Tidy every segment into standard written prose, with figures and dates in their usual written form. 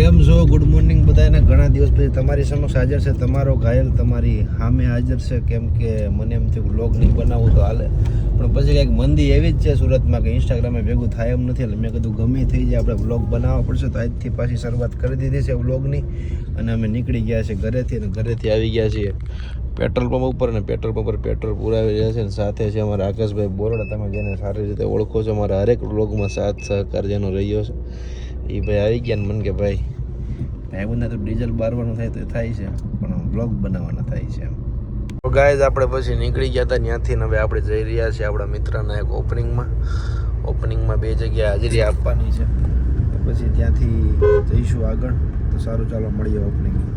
કેમ છો? Good morning બધાને. ઘણા દિવસ પછી તમારી સમક્ષ હાજર છે તમારો ઘાયલ, તમારી સામે હાજર છે. કેમ કે મને એમ થયું વ્લોગ નહીં બનાવવું તો હાલે, પણ પછી કંઈક મંદી એવી જ છે સુરતમાં કે ઇન્સ્ટાગ્રામે ભેગું થાય એમ નથી. એટલે મેં કીધું ગમે થઈ જાય, આપણે વ્લોગ બનાવવા પડશે. તો આજથી પાછી શરૂઆત કરી દીધી છે વ્લોગની, અને અમે નીકળી ગયા છીએ ઘરેથી, અને ઘરેથી આવી ગયા છીએ પેટ્રોલ પંપ ઉપર, અને પેટ્રોલ પંપ પર પેટ્રોલ પુરાવી રહ્યા છે. અને સાથે છે અમારા આકાશભાઈ બોરડા, તમે જેને સારી રીતે ઓળખો છો, અમારા હરેક વ્લોગમાં સાથ સહકાર જેનો રહ્યો છે. એ ભાઈ આવી ગયા ને મને કે ભાઈ બંને તો ડીઝલ બારવાનું થાય તો થાય છે, પણ બ્લોગ બનાવવાના થાય છે. તો ગાઈઝ આપણે પછી નીકળી ગયા હતા ત્યાંથી, હવે આપણે જઈ રહ્યા છીએ આપણા મિત્રના એક ઓપનિંગમાં 2 જગ્યાએ હાજરી આપવાની છે. તો પછી ત્યાંથી જઈશું આગળ. તો સારું, ચાલો મળીએ ઓપનિંગમાં.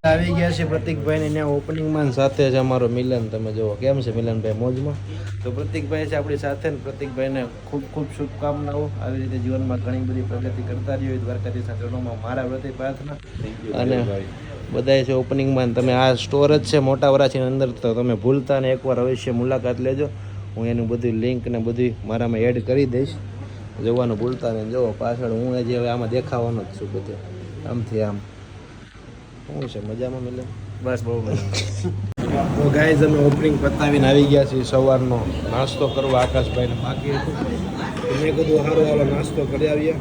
આવી ગયા છે પ્રતિકભાઈને ત્યાં ઓપનિંગમાં, સાથે છે અમારો મિલન. તમે જુઓ કેમ છે મિલનભાઈ, મોજમાં. તો પ્રતિકભાઈ છે આપણી સાથે, ને પ્રતિકભાઈને ખૂબ ખૂબ શુભકામનાઓ. આવી રીતે જીવનમાં ઘણી બધી પ્રગતિ કરતા રહ્યો દ્વારકાધીશના ચરણોમાં મારા પ્રતિ પ્રાર્થના. અને બધાય છે ઓપનિંગમાં. તમે આ સ્ટોર જ છે મોટા વરાછીની અંદર, તો તમે ભૂલતા ને એકવાર અવશ્ય મુલાકાત લેજો. હું એનું બધું લિંક ને બધું મારામાં એડ કરી દઈશ, જોવાનું ભૂલતા ને. જુઓ પાછળ હું જે હવે આમાં દેખાવાનો જ છું બધે, આમથી આમ. શું છે, મજામાં મિલે? બસ બહુ મજા. તો ગાઈઝ અમે ઓપનિંગ પતાવીને આવી ગયા છીએ સવારનો નાસ્તો કરવા આકાશભાઈને બાકી હતું. મેં કીધું સારું હાલો નાસ્તો કરી આવીએ.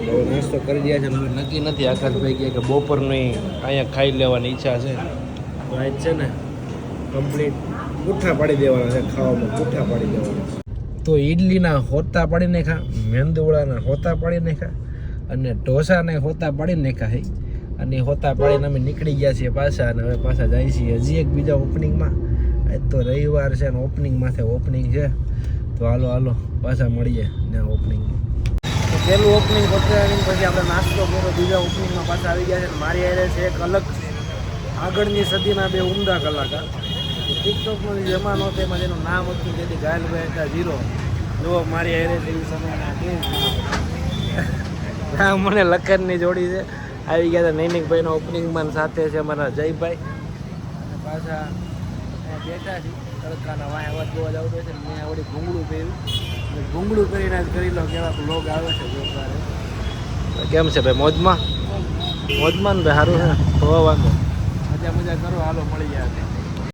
હવે નાસ્તો કરી રહ્યા છે. હવે નક્કી નથી, આકાશભાઈ કહે કે બપોરની અહીંયા ખાઈ લેવાની ઈચ્છા છે. તો આજ છે ને કમ્પ્લીટ પૂઠા પાડી દેવાના છે, ખાવામાં પૂઠા પાડી દેવાના. તો ઈડલીના હોતા પાડી નાખ્યા, મેંદુવડાના હોતા પાડી નાખ્યા, અને ઢોસાને હોતા પાડી નાખ્યા. અને હોતા પાડીને અમે નીકળી ગયા છીએ પાછા, અને હવે પાછા જાય છીએ હજી એક બીજા ઓપનિંગમાં. આજ તો રવિવાર છે ને ઓપનિંગમાંથી ઓપનિંગ છે. તો હાલો પાછા મળીએ ત્યાં ઓપનિંગમાં. તો પહેલું ઓપનિંગ પતાવીને પછી આપણે નાસ્તો કર્યો, બીજા ઓપનિંગમાં પાછા આવી ગયા છે. મારી હારે છે એક અલગ આગળની સદીના 2 ઉમદા કલાકાર. ટિકટોકનો જમાનો હતો એમાં જેનું નામ હતું જેથી ઘાયલભાઈ હતા 0. જો મારી હારે જેવી સમયના મને લખનની જોડી છે. આવી ગયા હતા નૈનિકભાઈના ઓપનિંગમાં, સાથે છે અમારા જયભાઈ. અને પાછા બેઠા છે તડકાના વાય અવાજ બહુ જ આવતો છે. મેં આવડી ભૂંગળું પહેર્યું, ભૂંગળું કરીને જ કરી લો કેવા લોગ આવે છે જોરદાર. કેમ છે ભાઈ, મોજમાં ને ભાઈ? સારું છે, હોવા વાંધો મજા કરો. હાલો મળી ગયા.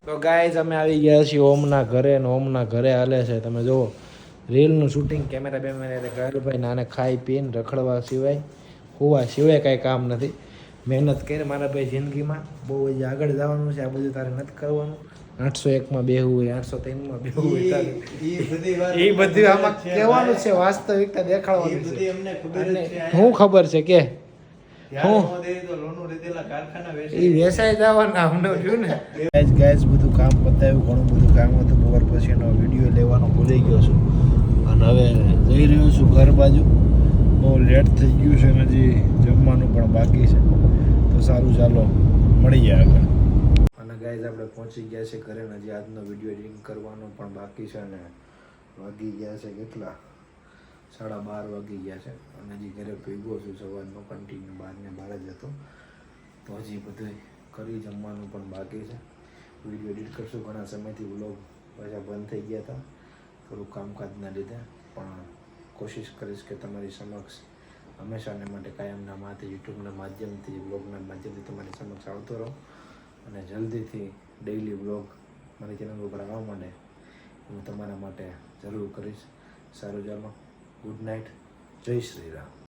તો ગાઈઝ અમે આવી ગયા છીએ ઓમના ઘરે, ને ઓમના ઘરે હાલે છે તમે જુઓ રીલનું શૂટિંગ. કેમેરા બેમેરા ઘરભાઈ નાને ખાઈ પીને રખડવા સિવાય, હોવા સિવાય કાંઈ કામ નથી. મહેનત કરી મારા ભાઈ જિંદગીમાં, બહુ જ આગળ જવાનું છે. આ બધું તારે નથી કરવાનું. 801માં બેહવું હોય, 803માં બેહવું હોય તારે, એ બધું આમાં કહેવાનું છે, વાસ્તવિકતા દેખાડવાનું છે. શું ખબર છે કે હું એ વેસાઈ જવાના અમને થયું ને. ગાઈઝ બધું કામ પતાવ્યું, ઘણું બધું કામ હતું. બપોર પછીનો વિડીયો લેવાનો ભૂલી ગયો છું, અને હવે જઈ રહ્યો છું ઘર બાજુ. બહુ લેટ થઈ ગયું છે, અને હજી જમવાનું પણ બાકી છે. તો સારું, ચાલો મળીએ આગળ. અને ગાઈઝ આપણે પહોંચી ગયા છે ઘરે, હજી આજનો વિડીયો એડિટિંગ કરવાનો પણ બાકી છે. અને વાગી ગયા છે કેટલા, 12:30 વાગી ગયા છે. અને હજી ઘરે ભેગો છું, સવારનો કન્ટિન્યુ 12 જ હતો. તો હજી બધું કરી જમવાનું પણ બાકી છે. વિડીયો એડિટ કરશું, ઘણા સમયથી વ્લોગ પાછા બંધ થઈ ગયા હતા થોડું કામકાજના લીધે. પણ કોશિશ કરીશ કે તમારી સમક્ષ હંમેશાને માટે કાયમના માટે યુટ્યુબના માધ્યમથી, વ્લોગના માધ્યમથી તમારી સમક્ષ આવતો રહો. અને જલ્દીથી ડેઇલી વ્લોગ મારી ચેનલ ઉપર આવવા માટે હું તમારા માટે જરૂર કરીશ. સારું, ચાલો, ગુડ નાઇટ, જય શ્રી રામ.